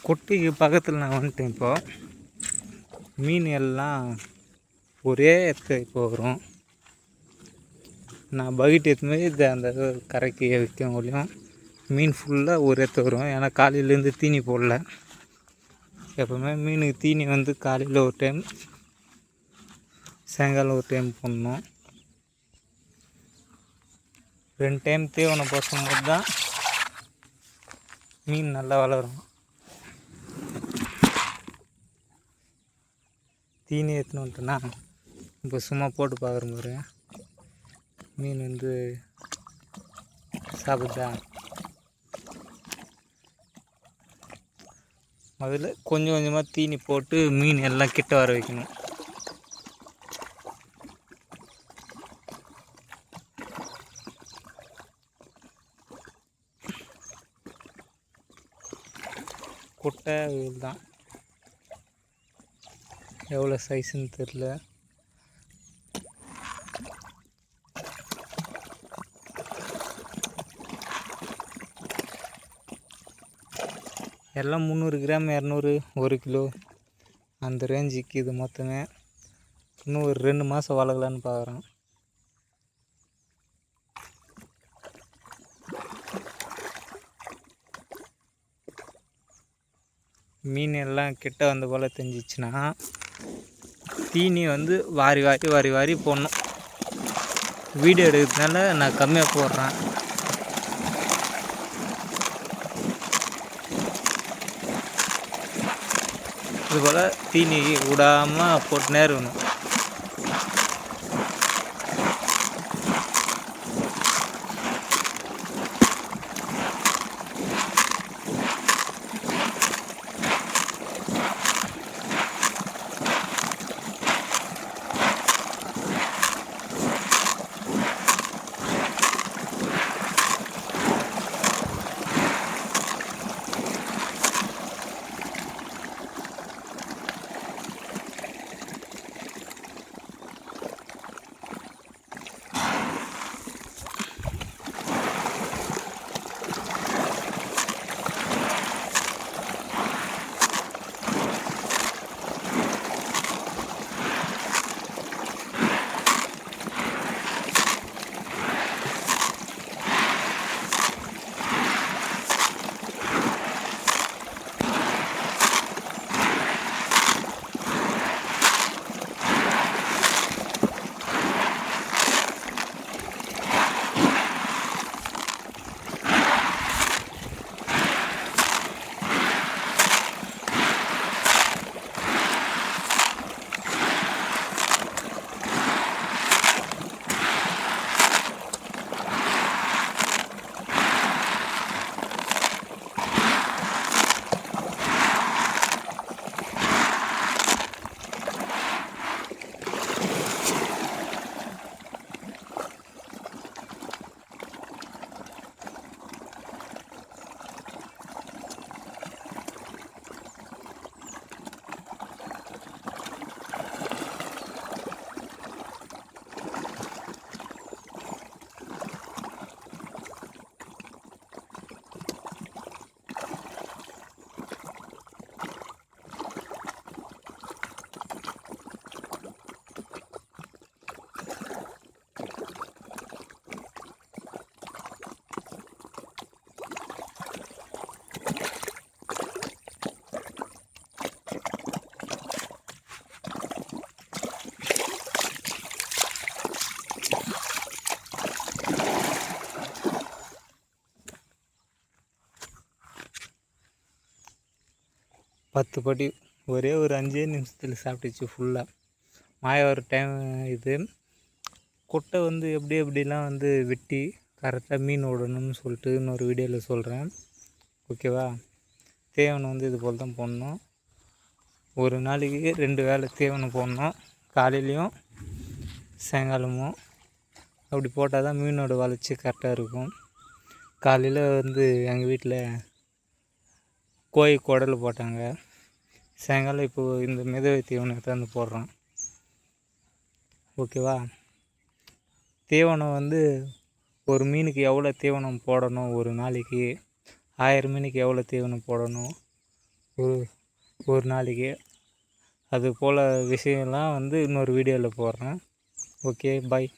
குட்டைக்கு பக்கத்தில் நான் வந்துட்டேன். இப்போது மீன் எல்லாம் ஒரே இடத்துல இப்போ வரும். நான் பக்கெட் எடுத்துமே இது அந்த கரைக்கு வைக்க முடியும். மீன் ஃபுல்லாக ஒரு இடத்துல வரும். ஏன்னா காலையிலேருந்து தீனி போடல. எப்போவுமே மீனுக்கு தீனி வந்து காலையில் ஒரு டைம், சாயங்காலம் ஒரு டைம் போடணும். 2 டைம் தீவனம் போடும்போது தான் மீன் நல்லா வளரும். தீனி எடுத்துன்னு வந்துட்டேன்னா இப்போ சும்மா போட்டு பார்க்குற மாதிரி மீன் வந்து சாப்பிட்டா முதல்ல கொஞ்சம் கொஞ்சமாக தீனி போட்டு மீன் எல்லாம் கிட்ட வர வைக்கணும். குட்டை தான் எவ்வளோ சைஸுன்னு தெரில. எல்லாம் 300 கிராம் 200 1 கிலோ அந்த ரேஞ்சுக்கு இது மொத்தமே. இன்னும் ஒரு 2 மாதம் வளர்க்கலான்னு பார்க்குறேன். மீன் எல்லாம் கிட்ட வந்த போல் தெரிஞ்சிச்சுன்னா தீனி வந்து வாரி போடணும். வீடியோ எடுக்கிறதுனால நான் கம்மியாக போடுறேன். இதுபோல் தீனி விடாமல் போட்டுனே இருக்கணும். பத்து படி ஒரே ஒரு 5 நிமிஷத்தில் சாப்பிட்டுச்சு ஃபுல்லாக. மாய ஒரு டைம் இது குட்டை வந்து எப்படிலாம் வந்து வெட்டி கரெக்டாக மீன் விடணும்னு சொல்லிட்டு இன்னொரு வீடியோவில் சொல்கிறேன். ஓகேவா? தீவனம் வந்து இது போல் தான் போடணும். ஒரு நாளைக்கு 2 வேளை தீவனம் போடணும், காலையிலையும் சாயங்காலமும். அப்படி போட்டால் தான் மீனோட வளர்ச்சி கரெக்டாக இருக்கும். காலையில் வந்து எங்கள் வீட்டில் கோழி குடல் போட்டாங்க. சாயங்காலம் இப்போது இந்த மிதவை தீவனத்தை வந்து போடுறோம். ஓகேவா? தீவனம் வந்து ஒரு மீனுக்கு எவ்வளோ தீவனம் போடணும், ஒரு நாளைக்கு 1000 மீனுக்கு எவ்வளோ தீவனம் போடணும், ஒரு ஒரு நாளைக்கு. அது போல் விஷயம்லாம் வந்து இன்னொரு வீடியோவில் போடுறேன். ஓகே, பாய்.